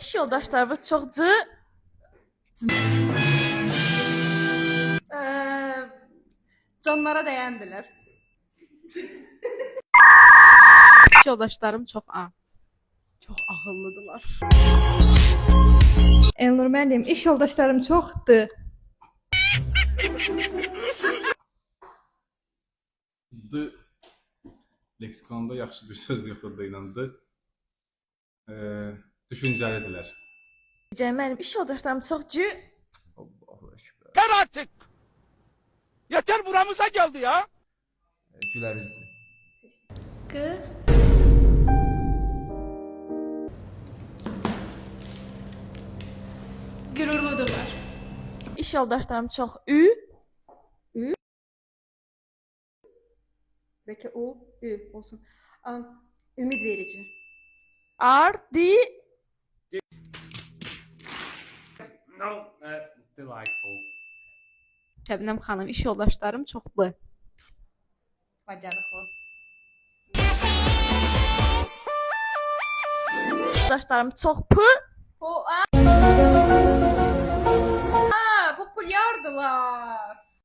İş yoldaşlarımız çox Canlara dəyəndilər. İş yoldaşlarım çox ağıllıdılar. Elnur müəllim, iş yoldaşlarım çoxdur. D leksikonda yaxşı bir söz yoxdur da ilə d. Düşüncəlidirlər. Mənim iş yoldaşlarım çox Allahu ekber. Yeter artık. Yeter buramıza geldi ya. Güler yüzlü. Q. Gürurludurlar. İş yoldaşlarım çox Belki o, ü olsun. Ümid verici. ardi No, delightful. Şəbnəm xanım, iş yoldaşlarım çox b. Bacarıqlı. Yoldaşlarım çox p. Populyardılar.